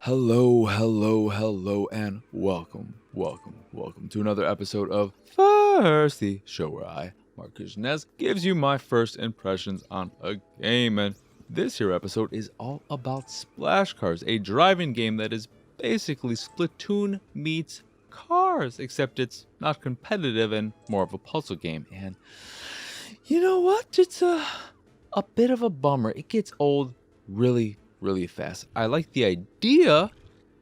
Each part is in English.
Hello, and welcome to another episode of First, the show where I, Marcus Nez, gives you my first impressions on a game. And this here episode is all about Splash Cars, a driving game that is basically Splatoon meets Cars, except it's not competitive and more of a puzzle game. And you know what? It's a bit of a bummer. It gets old really fast. I like the idea,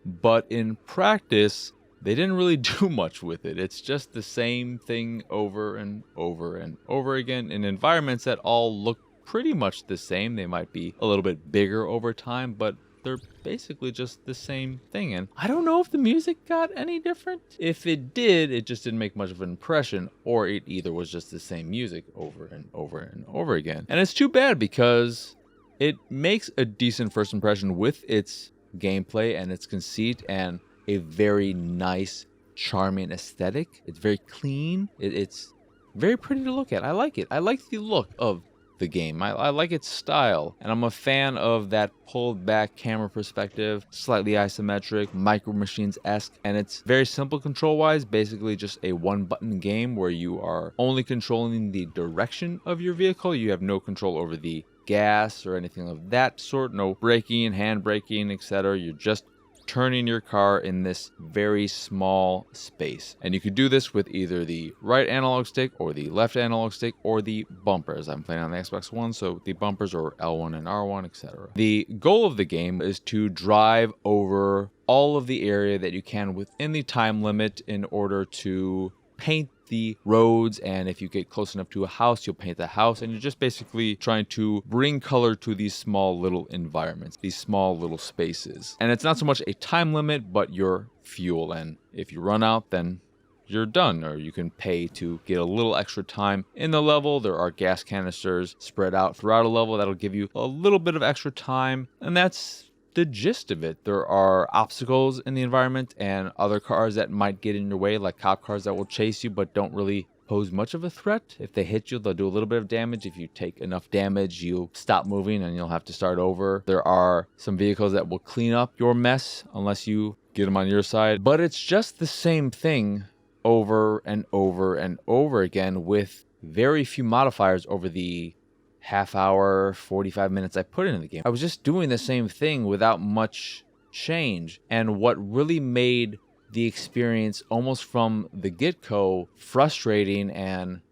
but in practice, they didn't really do much with it. It's just the same thing over and over again in environments that all look pretty much the same. They might be a little bit bigger over time, but they're basically just the same thing. And I don't know if the music got any different. If it did, it just didn't make much of an impression, or it either was just the same music over and over again. And it's too bad because it makes a decent first impression with its gameplay and its conceit and a very nice, charming aesthetic. It's very clean. It's very pretty to look at. I like it. I like the look of the game. I like its style, and I'm a fan of that pulled back camera perspective, slightly isometric, Micro Machines-esque, and it's very simple control-wise, basically just a one-button game where you are only controlling the direction of your vehicle. You have no control over the gas or anything of that sort, no braking, hand braking, etc. You're just turning your car in this very small space. And you could do this with either the right analog stick or the left analog stick or the bumpers. I'm playing on the Xbox One, so the bumpers are L1 and R1, etc. The goal of the game is to drive over all of the area that you can within the time limit in order to paint the roads, and if you get close enough to a house, you'll paint the house, and you're just basically trying to bring color to these small little environments, these small little spaces. And it's not so much a time limit, but your fuel, and if you run out, then you're done, or you can pay to get a little extra time in the level. There are gas canisters spread out throughout a level that'll give you a little bit of extra time, and that's the gist of it. There are obstacles in the environment and other cars that might get in your way, like cop cars that will chase you but don't really pose much of a threat. If they hit you, they'll do a little bit of damage. If you take enough damage, you'll stop moving and you'll have to start over. There are some vehicles that will clean up your mess unless you get them on your side. But it's just the same thing over and over again with very few modifiers over the half hour, 45 minutes I put into the game. I was just doing the same thing without much change. And what really made the experience almost from the get-go frustrating and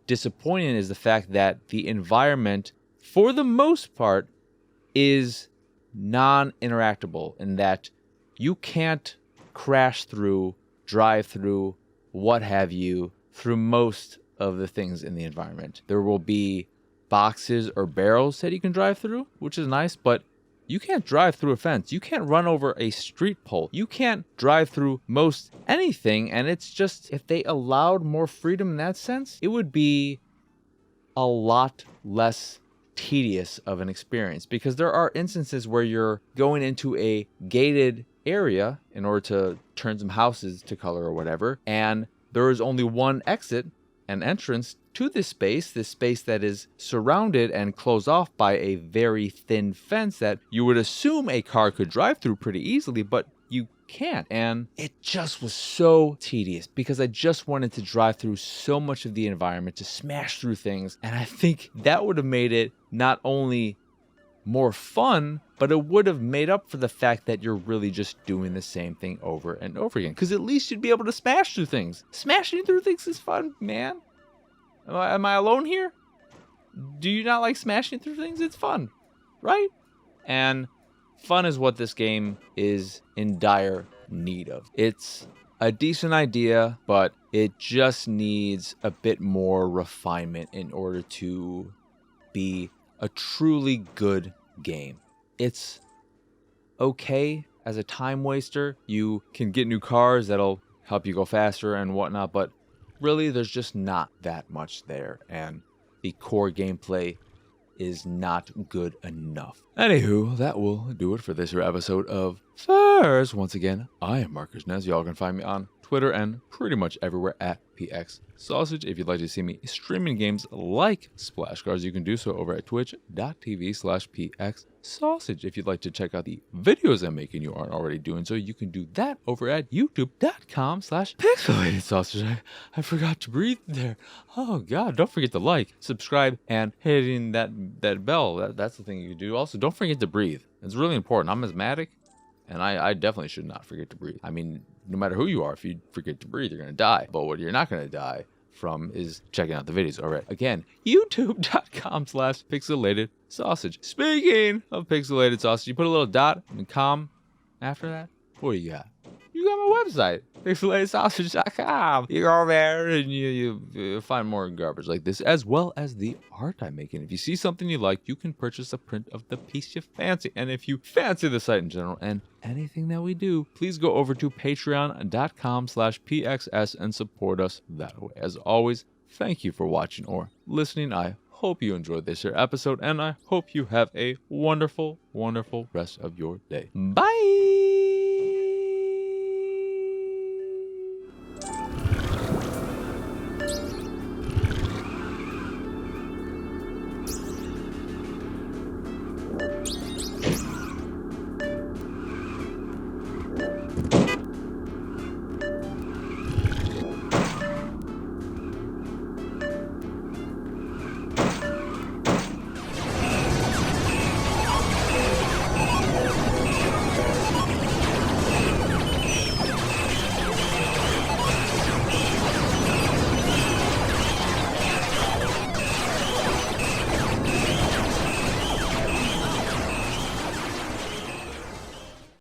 disappointing is the fact that the environment, for the most part, is non-interactable in that you can't crash through, drive through, what have you, through most of the things in the environment. There will be boxes or barrels that you can drive through, which is nice, but you can't drive through a fence. You can't run over a street pole. You can't drive through most anything, and it's just, if they allowed more freedom in that sense, it would be a lot less tedious of an experience, because there are instances where you're going into a gated area in order to turn some houses to color or whatever, and there is only one exit and entrance to this space that is surrounded and closed off by a very thin fence that you would assume a car could drive through pretty easily, but you can't. And it just was so tedious because I just wanted to drive through so much of the environment, to smash through things. And I think that would have made it not only more fun, but it would have made up for the fact that you're really just doing the same thing over and over again. Because at least you'd be able to smash through things. Smashing through things is fun, man. Am I alone here? Do you not like smashing through things? It's fun, right? And fun is what this game is in dire need of. It's a decent idea, but it just needs a bit more refinement in order to be a truly good game. It's okay as a time waster. You can get new cars that'll help you go faster and whatnot, but really there's just not that much there, and the core gameplay is not good enough. Anywho, that will do it for this here episode of First. Once again, I am Marcus Nez. Y'all can find me on Twitter and pretty much everywhere at PX Sausage. If you'd like to see me streaming games like Splash Cars, you can do so over at twitch.tv/PX Sausage. If you'd like to check out the videos I'm making, you aren't already doing so, you can do that over at youtube.com/pixelated sausage. I forgot to breathe there. Oh God, don't forget to like, subscribe, and hitting that bell. That's the thing you do. Also, don't forget to breathe. It's really important. I'm asthmatic, and I definitely should not forget to breathe. I mean, no matter who you are, if you forget to breathe, you're going to die. But what you're not going to die from is checking out the videos. All right, again, youtube.com/pixelated sausage. Speaking of pixelated sausage, you put a little dot and com after that. What do you got? You got my website, pixelatedsausage.com. You go there and you find more garbage like this, as well as the art I'm making. If you see something you like, you can purchase a print of the piece you fancy. And if you fancy the site in general and anything that we do, please go over to patreon.com/pxs and support us that way. As always, thank you for watching or listening. I hope you enjoyed this here episode, and I hope you have a wonderful, wonderful rest of your day. Bye!